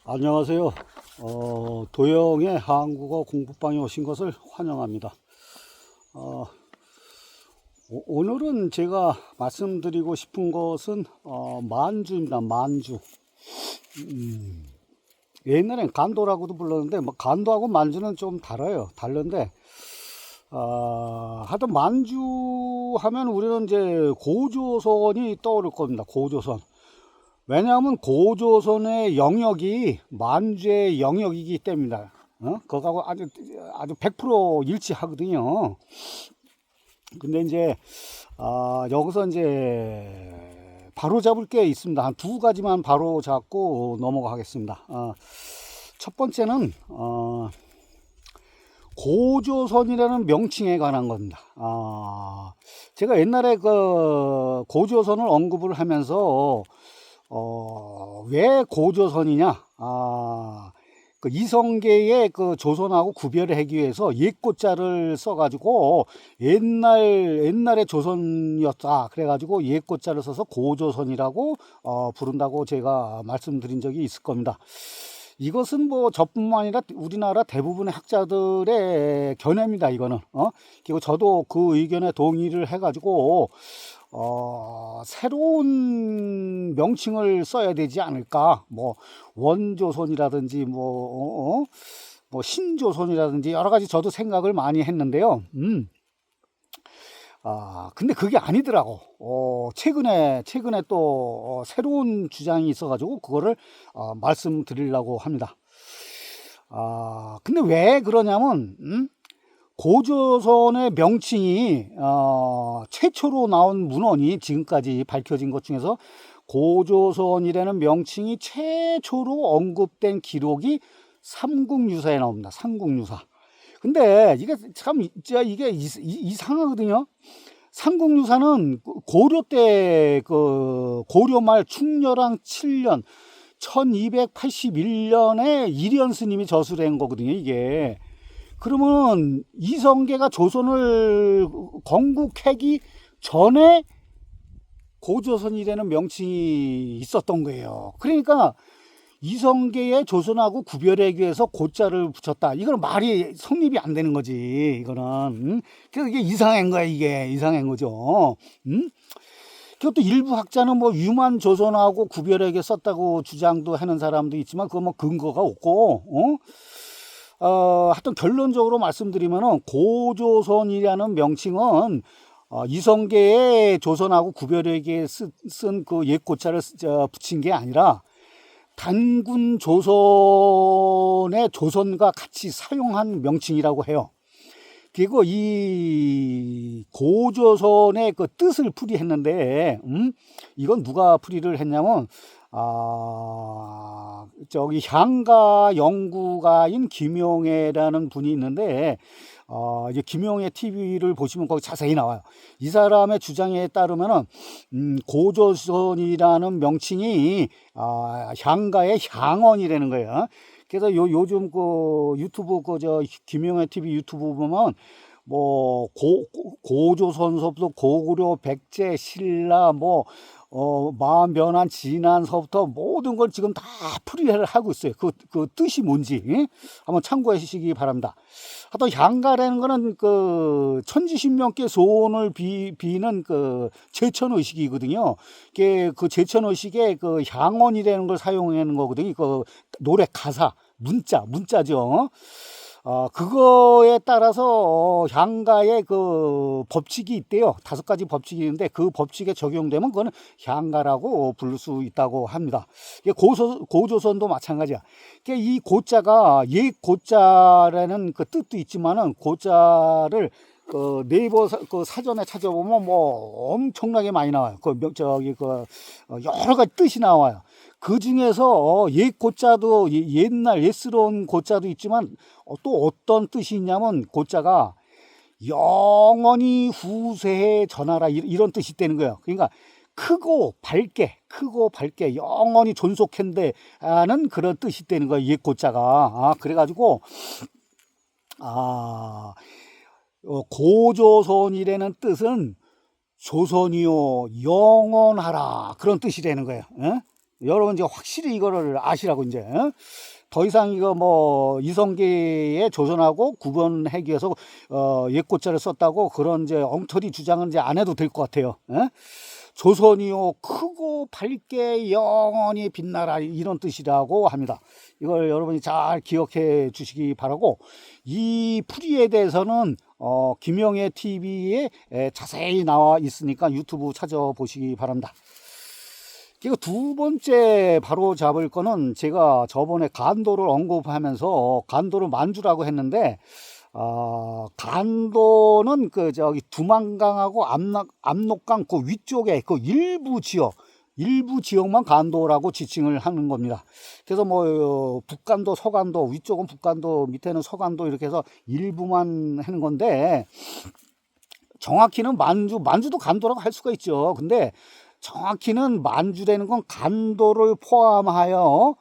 안녕하세요. 도영의 한국어 공부방에 오신 것을 환영합니다. 어, 오늘은 제가 말씀드리고 싶은 것은 만주입니다. 만주. 옛날엔 간도라고도 불렀는데 뭐 간도하고 만주는 좀 달라요. 다른데 하여튼 만주 하면 우리는 이제 고조선이 떠오를 겁니다. 고조선. 왜냐하면 고조선의 영역이 만주의 영역이기 때문이다. 그거하고 아주 100% 일치하거든요. 근데 이제 여기서 이제 바로 잡을 게 있습니다. 한 두 가지만 바로 잡고 넘어가겠습니다. 첫 번째는 고조선이라는 명칭에 관한 겁니다. 제가 옛날에 그 고조선을 언급을 하면서 왜 고조선이냐? 그 이성계의 그 조선하고 구별을 하기 위해서 옛고자를 써가지고 옛날에 조선이었다. 그래가지고 옛고자를 써서 고조선이라고 부른다고 제가 말씀드린 적이 있을 겁니다. 이것은 뭐 저뿐만 아니라 우리나라 대부분의 학자들의 견해입니다. 이거는 그리고 저도 그 의견에 동의를 해가지고 새로운 명칭을 써야 되지 않을까? 뭐 원조선이라든지 뭐 신조선이라든지 여러 가지 저도 생각을 많이 했는데요. 근데 그게 아니더라고. 최근에 또 새로운 주장이 있어가지고 그거를 말씀드리려고 합니다. 근데 왜 그러냐면 고조선의 명칭이 최초로 나온 문헌이 지금까지 밝혀진 것 중에서 고조선이라는 명칭이 최초로 언급된 기록이 삼국유사에 나옵니다. 삼국유사. 근데 이게 참 이게 이상하거든요. 삼국유사는 고려 때 그 고려 말 충렬왕 7년 1281년에 이련 스님이 저술을 한 거거든요. 이게. 그러면 이성계가 조선을 건국하기 전에 고조선이라는 명칭이 있었던 거예요. 그러니까 이성계의 조선하고 구별하기 위해서 고자를 붙였다. 이건 말이 성립이 안 되는 거지. 이거는. 그래서 이게 이상한 거야. 이게 이상한 거죠. 그것도 일부 학자는 뭐 유만 조선하고 구별하게 썼다고 주장도 하는 사람도 있지만 그거 뭐 근거가 없고, 하여튼 결론적으로 말씀드리면은 고조선이라는 명칭은 이성계의 조선하고 구별하게 쓴 그 옛고자를 붙인 게 아니라 단군 조선의 조선과 같이 사용한 명칭이라고 해요. 그리고 이 고조선의 그 뜻을 풀이했는데, 이건 누가 풀이를 했냐면, 저기 향가 연구가인 김용애라는 분이 있는데, 이제 김용애 TV를 보시면 거기 자세히 나와요. 이 사람의 주장에 따르면은, 고조선이라는 명칭이, 향가의 향언이라는 거예요. 그래서 요즘 그 유튜브 김용애 TV 유튜브 보면 뭐 고조선서부터 고구려 백제 신라 뭐 만변한 진안서부터 모든 걸 지금 다 풀이를 하고 있어요. 그 뜻이 뭔지 한번 참고하시기 바랍니다. 또 향가라는 거는 그 천지신명께 소원을 비는 그 제천의식이거든요. 그 제천의식에 그 향언이라는 걸 사용하는 거거든요. 그 노래 가사 문자죠. 그거에 따라서 향가의 그 법칙이 있대요. 5가지 법칙이 있는데 그 법칙에 적용되면 그거는 향가라고 부를 수 있다고 합니다. 고조선도 마찬가지야. 이 고자가 옛 고자라는 그 뜻도 있지만은 고자를 그 네이버 그 사전에 찾아보면 뭐 엄청나게 많이 나와요. 여러 가지 뜻이 나와요. 그 중에서 옛 고자도 옛날 옛스러운 고자도 있지만 또 어떤 뜻이 있냐면 고자가 영원히 후세에 전하라 이런 뜻이 있다는 거예요. 그러니까 크고 밝게 영원히 존속한데 하는 그런 뜻이 있다는 거예요. 옛 고자가. 그래가지고 고조선이라는 뜻은 조선이요 영원하라 그런 뜻이라는 거예요. 여러분 이제 확실히 이거를 아시라고 이제. 더 이상 이거 뭐 이성계의 조선하고 구분하기 위해서 옛고자를 썼다고 그런 이제 엉터리 주장은 이제 안 해도 될 것 같아요. 조선이요 크고 밝게 영원히 빛나라 이런 뜻이라고 합니다. 이걸 여러분이 잘 기억해 주시기 바라고, 이 풀이에 대해서는 김영애 TV에 자세히 나와 있으니까 유튜브 찾아보시기 바랍니다. 그리고 두 번째 바로 잡을 거는, 제가 저번에 간도를 언급하면서 간도를 만주라고 했는데, 간도는 그 저기 두만강하고 압록강 그 위쪽에 그 일부 지역만 간도라고 지칭을 하는 겁니다. 그래서 뭐 북간도, 서간도, 위쪽은 북간도, 밑에는 서간도 이렇게 해서 일부만 하는 건데, 정확히는 만주도 간도라고 할 수가 있죠. 근데 정확히는 만주라는 건 간도를 포함하여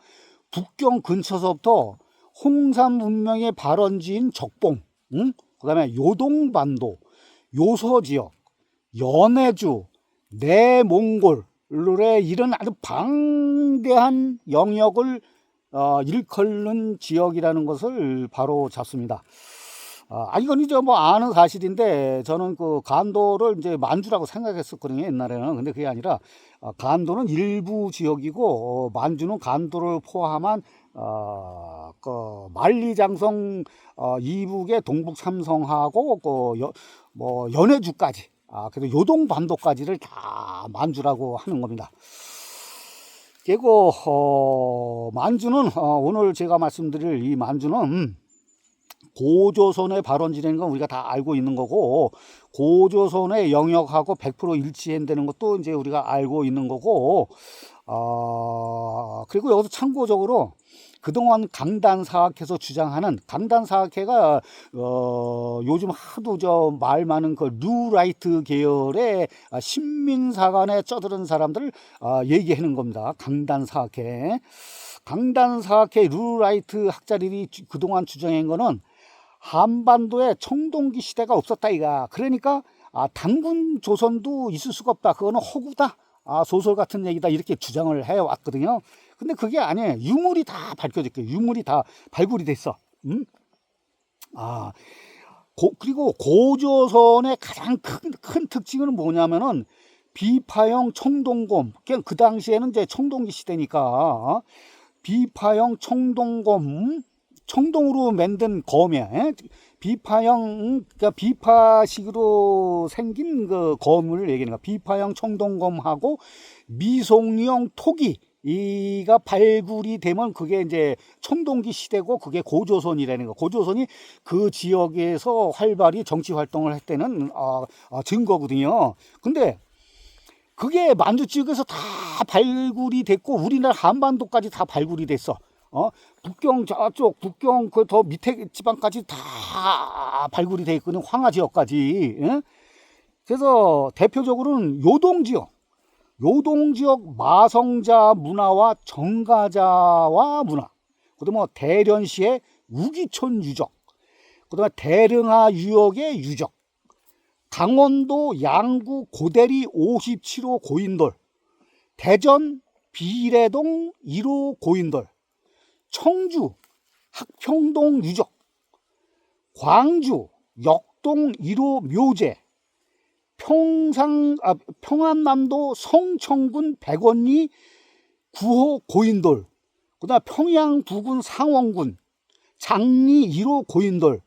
북경 근처서부터 홍산 문명의 발원지인 적봉, 그 다음에 요동반도, 요서지역, 연해주, 내몽골에 이런 아주 방대한 영역을 일컫는 지역이라는 것을 바로 잡습니다. 이건 이제 뭐 아는 사실인데, 저는 그 간도를 이제 만주라고 생각했었거든요, 옛날에는. 근데 그게 아니라 간도는 일부 지역이고, 만주는 간도를 포함한 그 만리장성 이북의 동북 삼성하고 뭐 연해주까지, 그래서 요동반도까지를 다 만주라고 하는 겁니다. 그리고 만주는 오늘 제가 말씀드릴 이 만주는 고조선의 발원지라는 건 우리가 다 알고 있는 거고, 고조선의 영역하고 100% 일치한다는 것도 이제 우리가 알고 있는 거고, 그리고 여기서 참고적으로 그동안 강단사학회에서 주장하는, 강단사학회가 요즘 하도 저 말 많은 그 뉴라이트 계열의 신민사관에 쩌들은 사람들을 얘기하는 겁니다. 강단사학회. 강단사학회 뉴라이트 학자들이 그동안 주장한 거는 한반도에 청동기 시대가 없었다 이가. 그러니까 단군 조선도 있을 수가 없다, 그거는 허구다, 소설 같은 얘기다, 이렇게 주장을 해왔거든요. 근데 그게 아니에요. 유물이 다 밝혀졌고요. 유물이 다 발굴이 됐어. 그리고 고조선의 가장 큰 특징은 뭐냐면은 비파형 청동검. 그 당시에는 이제 청동기 시대니까 비파형 청동검, 청동으로 만든 검이야. 비파형, 그러니까 비파식으로 생긴 그 검을 얘기하는 거야. 비파형 청동검하고 미송령 토기, 이가 발굴이 되면 그게 이제 청동기 시대고, 그게 고조선이라는 거. 고조선이 그 지역에서 활발히 정치 활동을 했다는 증거거든요. 근데 그게 만주 지역에서 다 발굴이 됐고, 우리나라 한반도까지 다 발굴이 됐어. 북경 저쪽, 북경 그 더 밑에 지방까지 다 발굴이 돼 있거든, 황하 지역까지. 그래서 대표적으로는 요동 지역 마성자 문화와 정가자와 문화, 그다음에 대련시의 우기촌 유적, 그다음에 대릉하 유역의 유적, 강원도 양구 고대리 57호 고인돌, 대전 비례동 1호 고인돌, 청주 학평동 유적, 광주 역동 1호 묘제, 평안남도 성청군 백원리 9호 고인돌, 그다음 평양 부군 상원군 장리 1호 고인돌,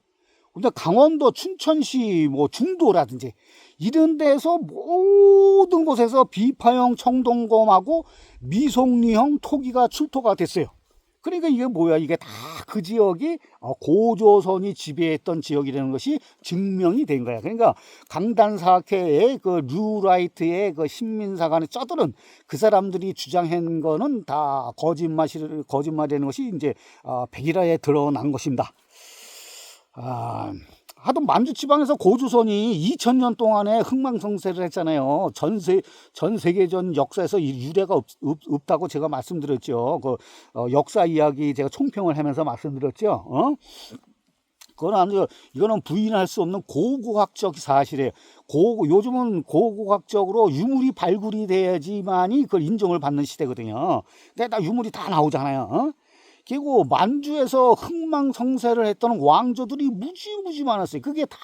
그다음 강원도 춘천시 뭐 중도라든지 이런 데서 모든 곳에서 비파형 청동검하고 미송리형 토기가 출토가 됐어요. 그러니까 이게 뭐야, 이게 다 그 지역이 고조선이 지배했던 지역이라는 것이 증명이 된 거야. 그러니까 강단사학회의 그 뉴라이트의 그 신민사관의 쩌들은 그 사람들이 주장한 거는 다 거짓말이라는 것이 이제 백일화에 드러난 것입니다. 하도 만주 지방에서 고조선이 2000년 동안에 흥망성쇠를 했잖아요. 전 세계전 역사에서 유례가 없다고 제가 말씀드렸죠. 그 역사 이야기 제가 총평을 하면서 말씀드렸죠. 그건 아주 이거는 부인할 수 없는 고고학적 사실이에요. 요즘은 고고학적으로 유물이 발굴이 돼야지만이 그걸 인정을 받는 시대거든요. 근데 다 유물이 다 나오잖아요. 어? 그리고 만주에서 흥망성쇠를 했던 왕조들이 무지무지 많았어요. 그게 다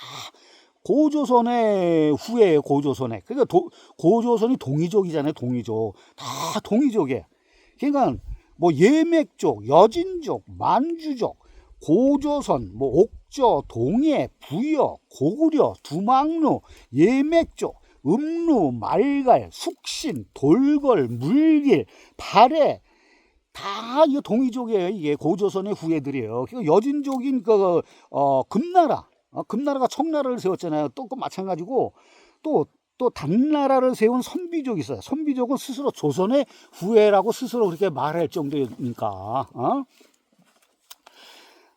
고조선의 후예예요. 고조선의. 그러니까 고조선이 동이족이잖아요. 동이족. 다 동이족이에요. 그러니까 뭐 예맥족, 여진족, 만주족, 고조선, 뭐 옥저, 동해, 부여, 고구려, 두막루, 예맥족, 음루, 말갈, 숙신, 돌걸, 물길, 발해, 다 이거 동이족이에요. 이게 고조선의 후예들이에요. 그러니까 여진족인 금나라, 금나라가 청나라를 세웠잖아요. 또 그 마찬가지고 또 단나라를 세운 선비족이 있어요. 선비족은 스스로 조선의 후예라고 스스로 그렇게 말할 정도니까.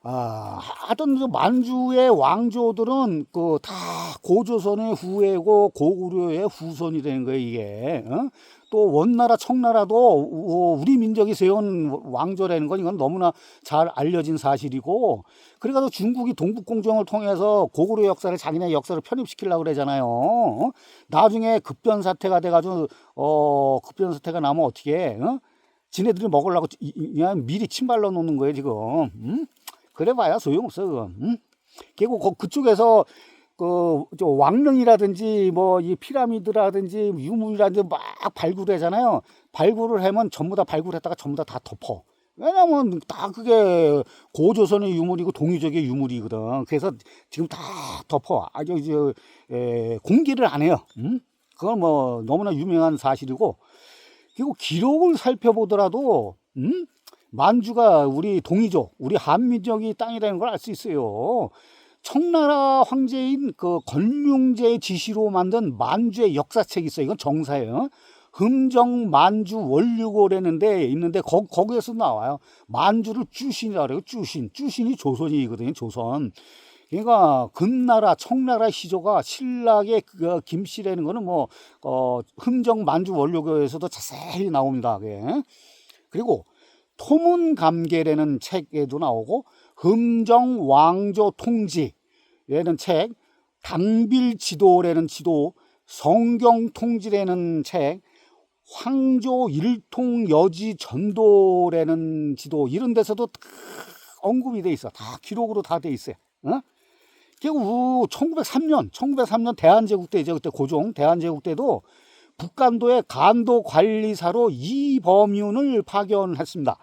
하여튼 만주의 왕조들은 다 고조선의 후예고 고구려의 후손이 되는 거예요, 이게. 또 원나라 청나라도 우리 민족이 세운 왕조라는 건 이건 너무나 잘 알려진 사실이고, 그래서 중국이 동북공정을 통해서 고구려 역사를 자기네 역사를 편입시키려고 그러잖아요. 나중에 급변사태가 돼가지고 급변사태가 나면 어떻게 해? 지네들이 먹으려고 그냥 미리 침발로 놓는 거예요, 지금. 그래봐야 소용없어, 그건. 그리고 그쪽에서 저 왕릉이라든지 뭐 이 피라미드라든지 유물이라든지 막 발굴하잖아요. 발굴을 하면 전부 다 발굴했다가 전부 다 덮어. 왜냐면 다 그게 고조선의 유물이고 동유적의 유물이거든. 그래서 지금 다 덮어. 아주 공개를 안 해요. 그건 뭐 너무나 유명한 사실이고. 그리고 기록을 살펴보더라도 만주가 우리 동이족, 우리 한민족이 땅이라는 걸 알 수 있어요. 청나라 황제인 그 건륭제의 지시로 만든 만주의 역사책이 있어요. 이건 정사예요. 흠정 만주 원류고라는데 있는데 거기에서 나와요. 만주를 쭈신이라고 그래요. 쭈신이 조선이거든요. 조선. 그러니까 금나라 청나라 시조가 신라의 그 김씨라는 거는 뭐 흠정 만주 원류고에서도 자세히 나옵니다. 그게. 그리고 토문감계라는 책에도 나오고 흠정 왕조 통지라는 책, 당빌지도라는 지도, 성경통지라는 책, 황조 일통여지 전도라는 지도, 이런 데서도 다 언급이 돼 있어. 다 기록으로 다 돼 있어요. 그리고 1903년 대한제국 때죠. 그때 고종 대한제국 때도 북간도에 간도관리사로 이범윤을 파견했습니다.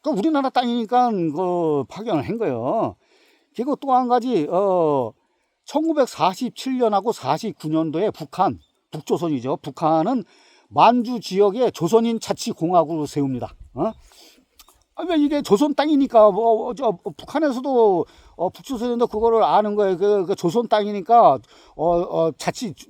그러니까 우리나라 땅이니까 파견을 한 거예요. 그리고 또 한 가지 1947년하고 49년도에 북조선이죠. 북한은 만주 지역에 조선인 자치공화국을 세웁니다. 왜 이게 조선 땅이니까 북한에서도 북조선인데 그거를 아는 거예요. 그 조선 땅이니까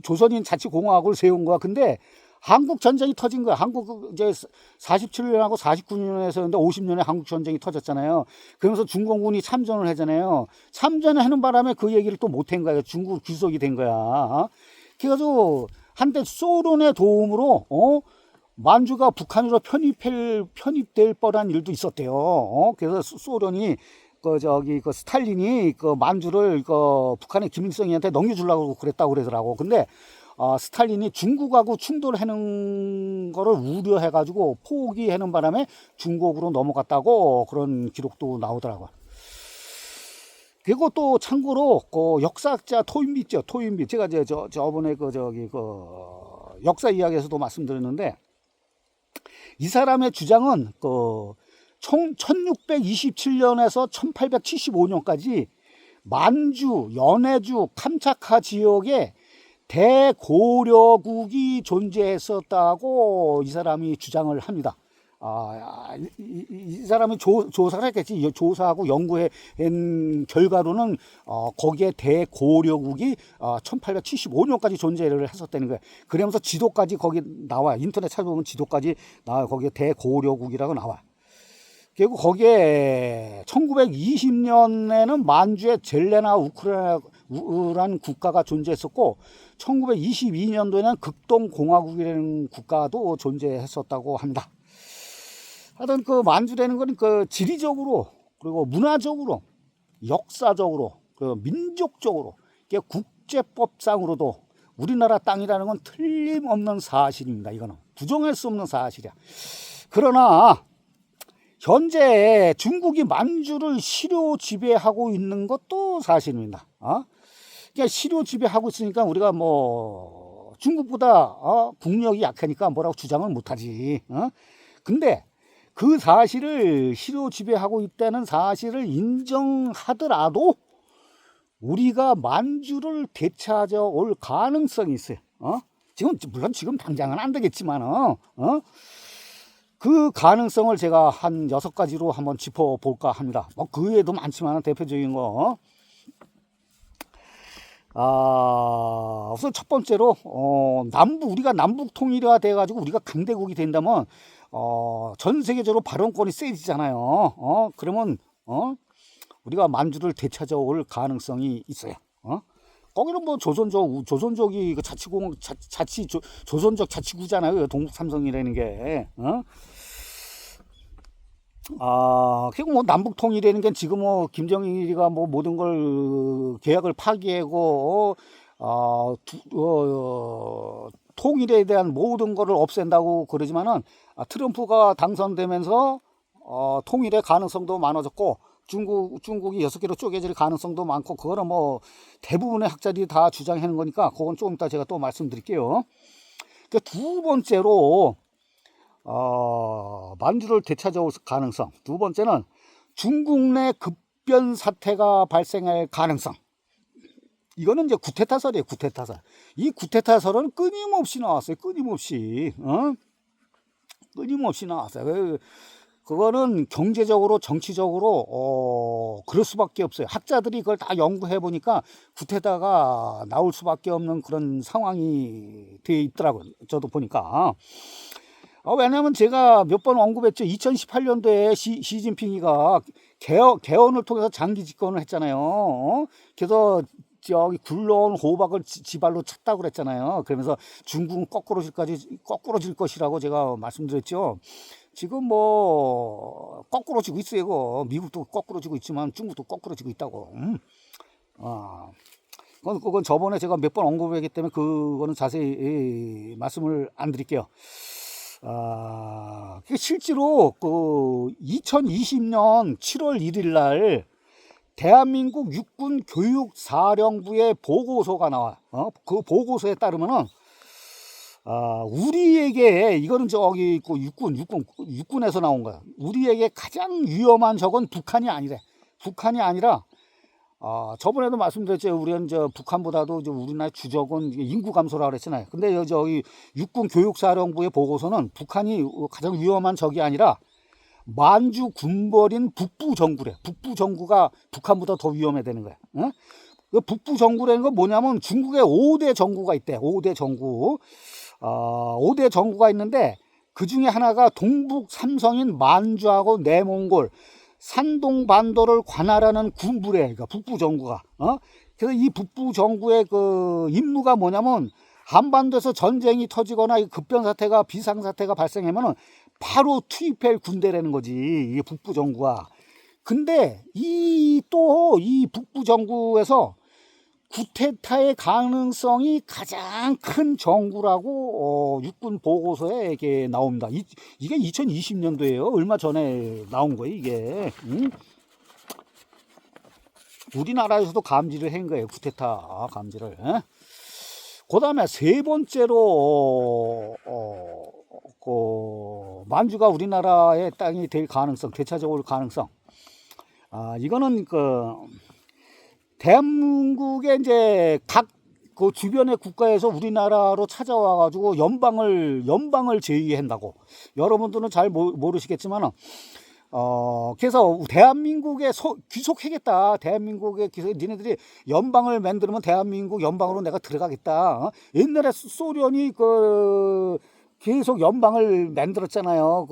조선인 자치공화국을 세운 거야. 근데 한국 전쟁이 터진 거야. 한국 이제 47년하고 49년에서 50년에 한국 전쟁이 터졌잖아요. 그러면서 중공군이 참전을 하잖아요. 참전을 하는 바람에 그 얘기를 또 못한 거예요. 중국 귀속이 된 거야. 그래가지고 한때 소련의 도움으로 만주가 북한으로 편입될 뻔한 일도 있었대요. 그래서 소련이 스탈린이 만주를 북한의 김일성이한테 넘겨주려고 그랬다고 그러더라고. 근데 스탈린이 중국하고 충돌하는 거를 우려해가지고 포기하는 바람에 중국으로 넘어갔다고 그런 기록도 나오더라고요. 그리고 또 참고로 역사학자 토인빗 제가 저번에 역사 이야기에서도 말씀드렸는데, 이 사람의 주장은 1627년에서 1875년까지 만주, 연해주, 캄차카 지역에 대고려국이 존재했었다고 이 사람이 주장을 합니다. 이 사람이 조사를 했겠지. 조사하고 연구한 결과로는 거기에 대고려국이 1875년까지 존재를 했었다는 거예요. 그러면서 지도까지 거기 나와요. 인터넷 찾아보면 지도까지 나와요. 거기에 대고려국이라고 나와요. 그리고 거기에 1920년에는 만주에 젤레나 우크라이나라는 국가가 존재했었고, 1922년도에는 극동공화국이라는 국가도 존재했었다고 합니다. 하여튼 만주라는 건 지리적으로, 그리고 문화적으로, 역사적으로, 그 민족적으로 이게 국제법상으로도 우리나라 땅이라는 건 틀림없는 사실입니다. 이거는 부정할 수 없는 사실이야. 그러나 현재 중국이 만주를 실효 지배하고 있는 것도 사실입니다. 그러니까 실효 지배하고 있으니까 우리가 뭐 중국보다 국력이 약하니까 뭐라고 주장을 못하지. 근데 그 사실을 실효 지배하고 있다는 사실을 인정하더라도 우리가 만주를 되찾아올 가능성이 있어요. 지금 물론 지금 당장은 안 되겠지만 그 가능성을 제가 한 6가지로 한번 짚어볼까 합니다. 뭐 그 외에도 많지만 대표적인 거. 우선 첫 번째로 우리가 남북 통일화 돼가지고 우리가 강대국이 된다면 전 세계적으로 발언권이 세지잖아요. 그러면 우리가 만주를 되찾아올 가능성이 있어요. 거기는 뭐 조선족이 그 조선족 자치구잖아요. 동북 삼성이라는 게. 그리고 뭐 남북 통일이라는 게 지금 뭐 김정일이가 뭐 모든 걸 계약을 파기하고 통일에 대한 모든 거를 없앤다고 그러지만은 트럼프가 당선되면서 통일의 가능성도 많아졌고 중국이 6개로 쪼개질 가능성도 많고 그거는 뭐 대부분의 학자들이 다 주장하는 거니까 그건 조금 이따 제가 또 말씀드릴게요. 두 번째로 만주를 되찾아올 가능성. 두 번째는 중국 내 급변 사태가 발생할 가능성. 이거는 이제 구테타설이에요. 구테타설. 이 구테타설은 끊임없이 나왔어요. 끊임없이 나왔어요. 그거는 경제적으로 정치적으로 그럴 수밖에 없어요. 학자들이 그걸 다 연구해 보니까 구테타가 나올 수밖에 없는 그런 상황이 돼 있더라고요. 저도 보니까. 왜냐하면 제가 몇 번 언급했죠. 2018년도에 시진핑이가 개헌을 통해서 장기 집권을 했잖아요. 그래서 저기 굴러온 호박을 지발로 찼다고 그랬잖아요. 그러면서 중국은 거꾸로질 것이라고 제가 말씀드렸죠. 지금 뭐 거꾸로지고 있어요. 이거. 미국도 거꾸로지고 있지만 중국도 거꾸로지고 있다고. 그건 저번에 제가 몇 번 언급했기 때문에 그거는 자세히 말씀을 안 드릴게요. 실제로 그 2020년 7월 1일 날 대한민국 육군 교육사령부의 보고서가 나와. 그 보고서에 따르면은 우리에게 이거는 저기 그 육군에서 나온 거야. 우리에게 가장 위험한 적은 북한이 아니래. 북한이 아니라 저번에도 말씀드렸죠. 우리는 북한보다도 우리나라 주적은 인구 감소라 그랬잖아요. 근데 저기 육군 교육사령부의 보고서는 북한이 가장 위험한 적이 아니라 만주 군벌인 북부 정구래. 북부 정구가 북한보다 더 위험해 되는 거야. 그 북부 정구라는 건 뭐냐면 중국에 5대 정구가 있대. 5대 정구. 5대 정구가 있는데 그 중에 하나가 동북 삼성인 만주하고 내몽골 산동 반도를 관할하는 군부래. 그러니까 북부 정구가. 그래서 이 북부 정구의 그 임무가 뭐냐면 한반도에서 전쟁이 터지거나 급변 사태가 비상 사태가 발생하면은 바로 투입할 군대라는 거지. 이게 북부 정구가. 근데 이 북부 정구에서 구테타의 가능성이 가장 큰 정구라고 육군 보고서에 이게 나옵니다. 이게 2020년도예요. 얼마 전에 나온 거예요, 이게. 우리나라에서도 감지를 한 거예요, 구테타 감지를. 그 다음에 세 번째로 만주가 우리나라의 땅이 될 가능성, 되찾아올 가능성. 이거는 대한민국의 이제 각 그 주변의 국가에서 우리나라로 찾아와 가지고 연방을 제의한다고. 여러분들은 잘 모르시겠지만 그래서 대한민국에 귀속하겠다. 대한민국에 니네들이 연방을 만들면 대한민국 연방으로 내가 들어가겠다. 옛날에 소련이 계속 연방을 만들었잖아요.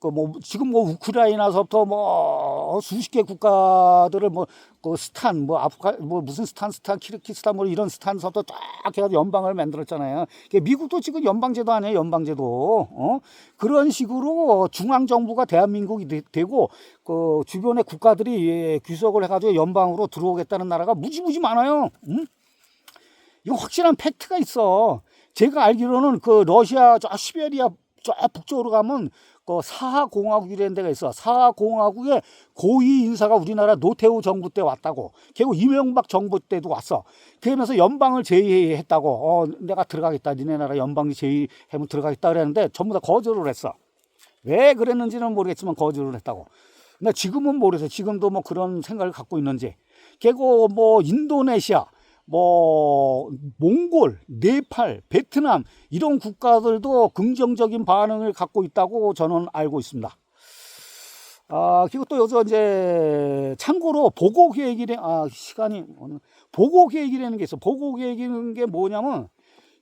그 뭐 지금 뭐 우크라이나서부터 뭐 수십 개 국가들을 뭐 그 스탄 뭐 아프가 뭐 무슨 스탄 키르기스탄 뭐 이런 스탄서부터 쫙 해가지고 연방을 만들었잖아요. 미국도 지금 연방제도 아니에요, 연방제도. 그런 식으로 중앙 정부가 대한민국이 되고 그 주변의 국가들이 귀속을 해가지고 연방으로 들어오겠다는 나라가 무지무지 많아요. 응? 이거 확실한 팩트가 있어. 제가 알기로는 그 러시아 저 시베리아 저 북쪽으로 가면 그 사하공화국이라는 데가 있어. 사하공화국의 고위 인사가 우리나라 노태우 정부 때 왔다고. 그리고 이명박 정부 때도 왔어. 그러면서 연방을 제의했다고. 내가 들어가겠다. 니네 나라 연방이 제의하면 들어가겠다 그랬는데 전부 다 거절을 했어. 왜 그랬는지는 모르겠지만 거절을 했다고. 근데 지금은 모르겠어요. 지금도 뭐 그런 생각을 갖고 있는지. 그리고 뭐 인도네시아, 뭐 몽골, 네팔, 베트남 이런 국가들도 긍정적인 반응을 갖고 있다고 저는 알고 있습니다. 그리고 또 여기서 이제 참고로 보고 계획이래 보고 계획이라는 게 있어. 보고 계획이라는 게 뭐냐면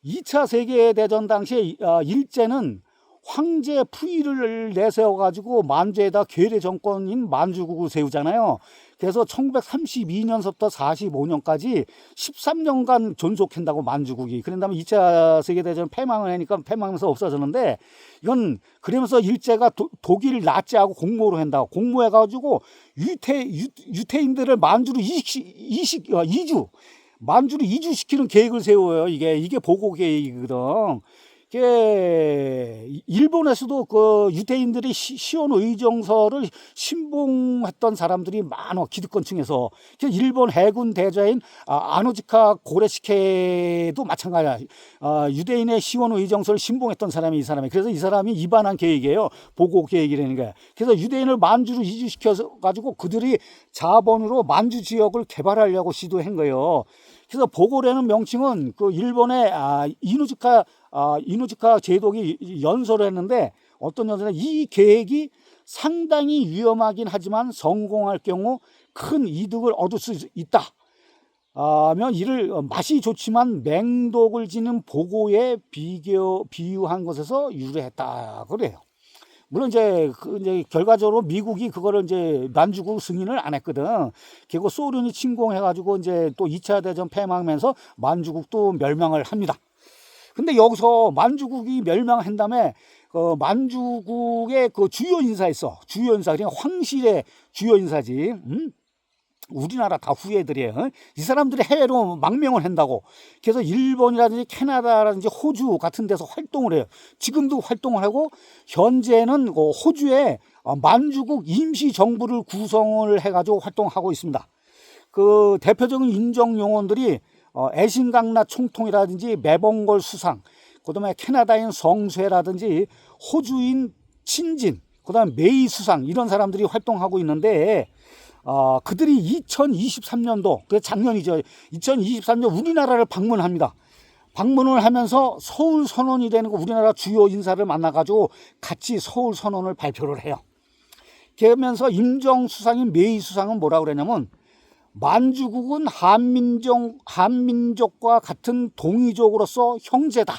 2차 세계대전 당시에 일제는 황제 프위를 내세워 가지고 만주에다 괴뢰 정권인 만주국을 세우잖아요. 그래서 1932년서부터 45년까지 13년간 존속한다고 만주국이. 그런 다음에 2차 세계대전 패망을 하니까 패망하면서 없어졌는데 이건 그러면서 일제가 독일 나치하고 공모를 한다고. 공모해가지고 유태인들을 만주로 만주로 이주시키는 계획을 세워요. 이게 보고 계획이거든. 일본에서도 그 유대인들이 시온 의정서를 신봉했던 사람들이 많아. 기득권층에서. 일본 해군 대자인 아노지카 고레시케도 마찬가지야. 유대인의 시온 의정서를 신봉했던 사람이 이 사람이. 그래서 이 사람이 입안한 계획이에요. 보고 계획이라는 게. 그래서 유대인을 만주로 이주시켜 가지고 그들이 자본으로 만주 지역을 개발하려고 시도한 거예요. 그래서 보고라는 명칭은 그 일본의 이누지카 제독이 연설을 했는데 어떤 연설에 이 계획이 상당히 위험하긴 하지만 성공할 경우 큰 이득을 얻을 수 있다. 면 이를 맛이 좋지만 맹독을 지닌 보고에 비유한 것에서 유래했다 그래요. 물론 이제 결과적으로 미국이 그거를 이제 만주국 승인을 안 했거든. 결국 소련이 침공해가지고 이제 또 2차 대전 패망하면서 만주국도 멸망을 합니다. 근데 여기서 만주국이 멸망한 다음에 만주국의 그 주요 인사 있어. 주요 인사. 그러니까 황실의 주요 인사지. 우리나라 다 후예들이에요. 이 사람들이 해외로 망명을 한다고. 그래서 일본이라든지 캐나다라든지 호주 같은 데서 활동을 해요. 지금도 활동을 하고 현재는 호주에 만주국 임시정부를 구성을 해가지고 활동하고 있습니다. 그 대표적인 인정 용언들이 애신강라 총통이라든지 매봉걸 수상, 그 다음에 캐나다인 성쇠라든지 호주인 친진, 그 다음에 메이 수상 이런 사람들이 활동하고 있는데 그들이 2023년도, 그 작년이죠. 2023년 우리나라를 방문합니다. 방문을 하면서 서울 선언이 되는 거 우리나라 주요 인사를 만나가지고 같이 서울 선언을 발표를 해요. 그러면서 임정 수상인 메이 수상은 뭐라고 그러냐면 만주국은 한민족과 같은 동이족으로서 형제다.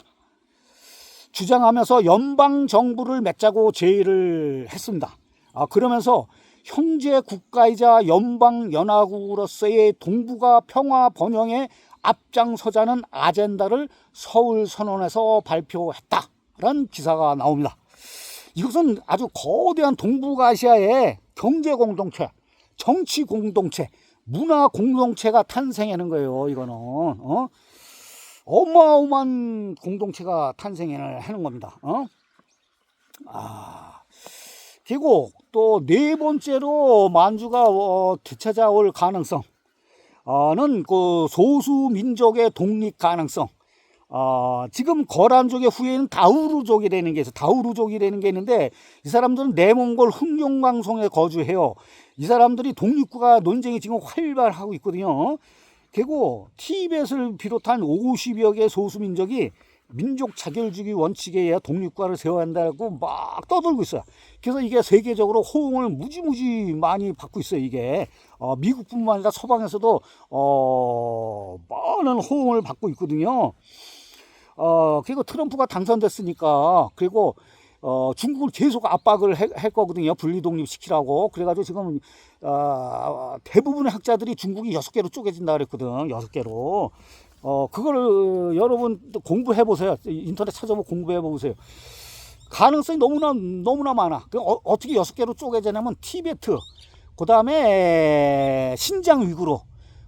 주장하면서 연방정부를 맺자고 제의를 했습니다. 그러면서 형제 국가이자 연방연합국으로서의 동북아 평화 번영에 앞장서자는 아젠다를 서울 선언에서 발표했다라는 기사가 나옵니다. 이것은 아주 거대한 동북아시아의 경제 공동체, 정치 공동체, 문화 공동체가 탄생하는 거예요. 이거는 어마어마한 공동체가 탄생하는 겁니다. 그리고 또 네 번째로 만주가 되찾아올 가능성은 그 소수민족의 독립 가능성. 지금 거란족의 후예는 다우루족이라는 게 있어요. 다우루족이라는 게 있는데 이 사람들은 내몽골 흑룡강송에 거주해요. 이 사람들이 독립국가 논쟁이 지금 활발하고 있거든요. 그리고 티벳을 비롯한 50여 개 소수민족이 민족 자결주의 원칙에 의해 독립국가를 세워야 한다고 막 떠들고 있어요. 그래서 이게 세계적으로 호응을 무지무지 많이 받고 있어요. 이게 미국뿐만 아니라 서방에서도 많은 호응을 받고 있거든요. 그리고 트럼프가 당선됐으니까, 그리고 중국을 계속 압박을 했거든요. 분리 독립시키라고. 그래가지고 지금 대부분의 학자들이 중국이 6개로 쪼개진다 그랬거든. 6개로. 그거를 여러분 공부해 보세요. 인터넷 찾아보고 공부해 보세요. 가능성이 너무나 많아. 어떻게 6개로 쪼개지냐면 티베트, 그 다음에 신장 위구르,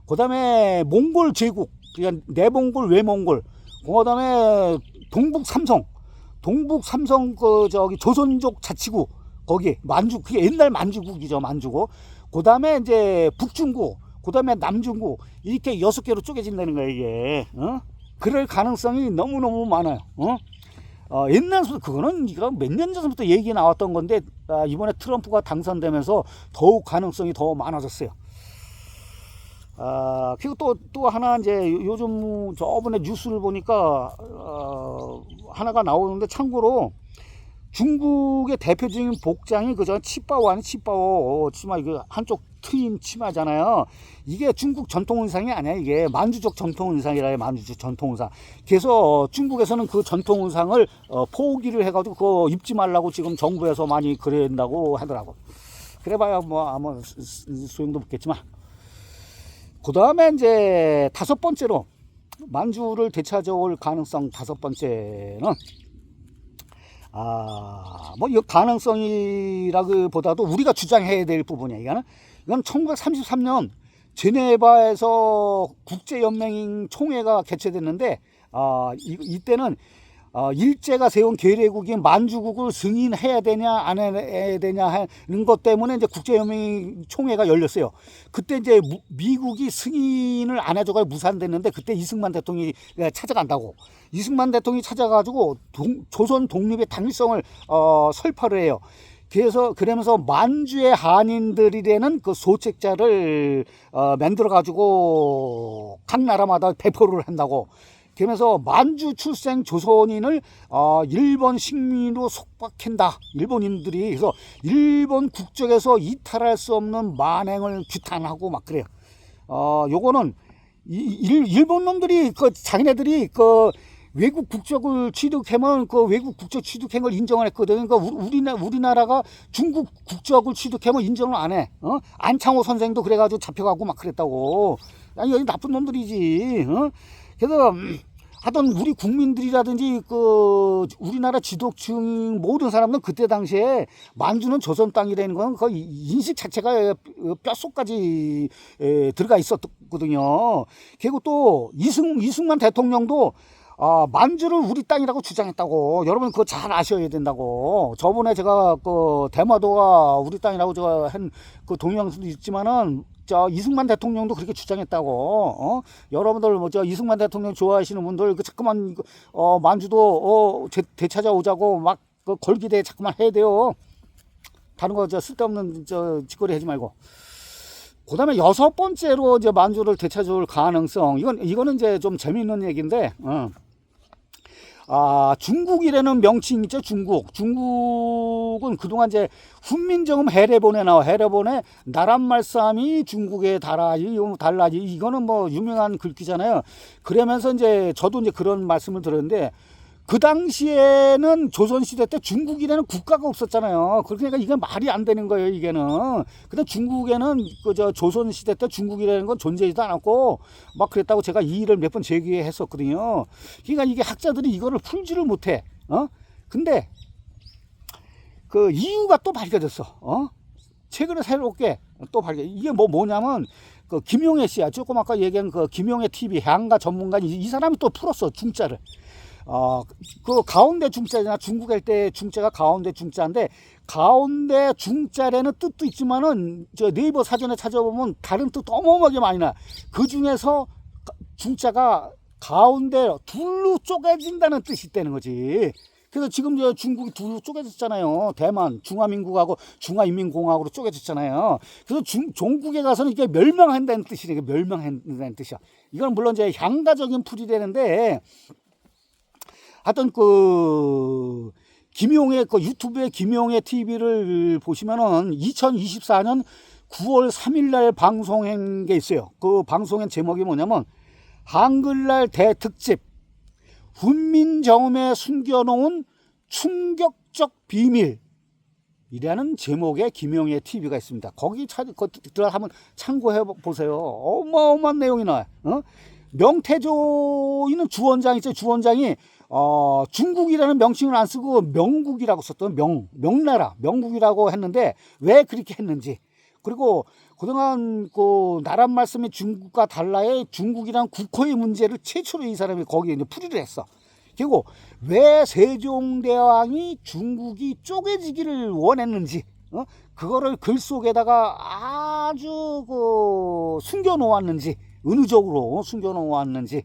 그 다음에 몽골 제국, 그러니까 내몽골, 외몽골, 그 다음에 동북 삼성 조선족 자치구, 거기 만주, 그게 옛날 만주국이죠. 만주고, 그 다음에 이제 북중국, 그 다음에 남중국, 이렇게 6개로 쪼개진다는 거예요, 이게. 그럴 가능성이 너무너무 많아요. 옛날부터, 그거는 몇 년 전부터 얘기 나왔던 건데, 이번에 트럼프가 당선되면서 더욱 가능성이 더 많아졌어요. 그리고 또 하나, 이제 요즘 저번에 뉴스를 보니까, 하나가 나오는데, 참고로 중국의 대표적인 복장이 그저 치바오 아니 치바오 치마, 이거 한쪽 트인 치마잖아요. 이게 중국 전통 의상이 아니야. 이게 만주족 전통 의상이라 해요. 만주족 전통 의상. 그래서 중국에서는 그 전통 의상을 포기를 해가지고 그거 입지 말라고 지금 정부에서 많이 그런다고 하더라고. 그래봐야 뭐 아무 소용도 없겠지만. 그 다음에 이제 5번째로 만주를 되찾아올 가능성 5번째는, 뭐, 이 가능성이라기보다도 우리가 주장해야 될 부분이야. 이건 1933년 제네바에서 국제연맹 총회가 개최됐는데, 이때는, 일제가 세운 계례국인 만주국을 승인해야 되냐, 안 해야 되냐 하는 것 때문에 이제 국제연맹 총회가 열렸어요. 그때 이제 미국이 승인을 안 해줘가 무산됐는데, 그때 이승만 대통령이 찾아간다고. 이승만 대통령이 찾아가지고 조선 독립의 당위성을 설파를 해요. 그러면서 만주의 한인들이라는 그 소책자를 만들어가지고 각 나라마다 배포를 한다고. 그러면서 만주 출생 조선인을 일본 식민으로 속박한다. 일본인들이. 그래서 일본 국적에서 이탈할 수 없는 만행을 규탄하고 막 그래요. 요거는 일본 놈들이 자기네들이 외국 국적을 취득하면 그 외국 국적 취득한 걸 인정을 했거든. 그러니까 우리나라가 중국 국적을 취득하면 인정을 안 해. 안창호 선생도 그래가지고 잡혀가고 막 그랬다고. 아니, 여기 나쁜 놈들이지. 그래서 하여튼 우리 국민들이라든지 우리나라 지도층 모든 사람들은 그때 당시에 만주는 조선 땅이라는 건 그 인식 자체가 뼛속까지 들어가 있었거든요. 그리고 또 이승만 대통령도 만주를 우리 땅이라고 주장했다고. 여러분 그거 잘 아셔야 된다고. 저번에 제가 대마도가 우리 땅이라고 제가 한 그 동영상도 있지만은 이승만 대통령도 그렇게 주장했다고. 여러분들 이승만 대통령 좋아하시는 분들 자꾸만 만주도 되찾아오자고 막 걸기대 자꾸만 해야 돼요. 다른 거 쓸데없는 짓거리 하지 말고. 그 다음에 6번째로 이제 만주를 되찾아올 가능성. 이거는 이제 좀 재미있는 얘기인데, 중국이라는 명칭 있죠. 중국은 그동안 이제 훈민정음 해례본에 나와. 해례본에 나란말 싸움이 중국에 달라지. 이거는 뭐 유명한 글귀잖아요. 그러면서 이제 저도 이제 그런 말씀을 들었는데, 그 당시에는 조선시대 때 중국이라는 국가가 없었잖아요. 그러니까 이게 말이 안 되는 거예요, 이게는. 근데 중국에는 조선시대 때 중국이라는 건 존재하지도 않았고, 막 그랬다고 제가 이 일을 몇 번 제기했었거든요. 그러니까 이게 학자들이 이거를 풀지를 못해. 근데 그 이유가 또 밝혀졌어. 최근에 새롭게 또 이게 뭐냐면, 김용애 씨야. 조금 아까 얘기한 김용애 TV 향가 전문가, 이 사람이 또 풀었어, 중자를. 그 가운데 중자잖아. 중국일 때 중자가 가운데 중자인데, 가운데 중자라는 뜻도 있지만은 네이버 사전에 찾아보면 다른 뜻 어마어마하게 많이 나. 그 중에서 중자가 가운데 둘로 쪼개진다는 뜻이 있다는 거지. 그래서 지금 중국이 둘로 쪼개졌잖아요. 대만 중화민국하고 중화인민공화국으로 쪼개졌잖아요. 그래서 종국에 가서는 이게 멸망한다는 뜻이래. 멸망한다는 뜻이야. 이건 물론 이제 향가적인 풀이 되는데, 하여튼 김용애 유튜브에 김용애 TV를 보시면은 2024년 9월 3일 날 방송한 게 있어요. 그 방송한 제목이 뭐냐면, 한글날 대특집 훈민정음에 숨겨놓은 충격적 비밀이라는 제목의 김영애 TV가 있습니다. 거기 들어가 한번 참고해 보세요. 어마어마한 내용이 나와요. 명태조이는 주원장 있죠. 주원장이 중국이라는 명칭을 안 쓰고 명국이라고 썼던 명나라 명국이라고 했는데 왜 그렇게 했는지, 그리고 그동안 그 나란 말씀이 중국과 달라의 중국이란 국호의 문제를 최초로 이 사람이 거기에 이제 풀이를 했어. 그리고 왜 세종대왕이 중국이 쪼개지기를 원했는지, 그거를 글 속에다가 아주 숨겨 놓았는지, 은유적으로 숨겨 놓았는지,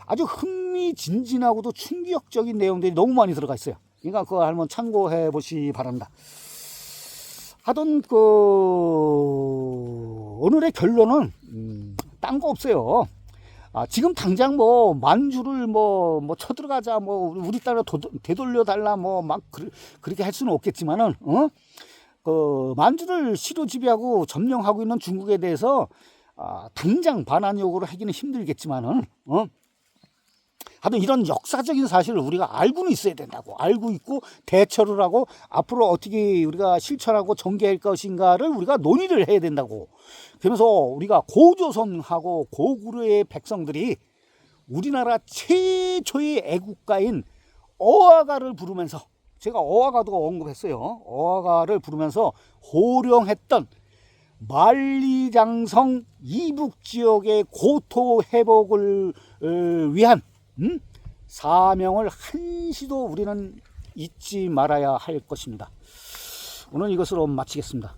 아주 흥미진진하고도 충격적인 내용들이 너무 많이 들어가 있어요. 그러니까 그거 한번 참고해 보시기 바랍니다. 하던 오늘의 결론은 딴 거 없어요. 지금 당장 뭐 만주를 뭐 쳐들어가자, 뭐 우리 딸을 되돌려 달라, 뭐 막 그렇게 할 수는 없겠지만은, 만주를 시로 지배하고 점령하고 있는 중국에 대해서 당장 반환 요구를 하기는 힘들겠지만은, 하여튼 이런 역사적인 사실을 우리가 알고는 있어야 된다고, 알고 있고 대처를 하고 앞으로 어떻게 우리가 실천하고 전개할 것인가를 우리가 논의를 해야 된다고. 그러면서 우리가 고조선하고 고구려의 백성들이 우리나라 최초의 애국가인 어화가를 부르면서, 제가 어화가도 언급했어요. 어화가를 부르면서 호령했던 만리장성 이북지역의 고토 회복을 위한 사명을 한시도 우리는 잊지 말아야 할 것입니다. 오늘 이것으로 마치겠습니다.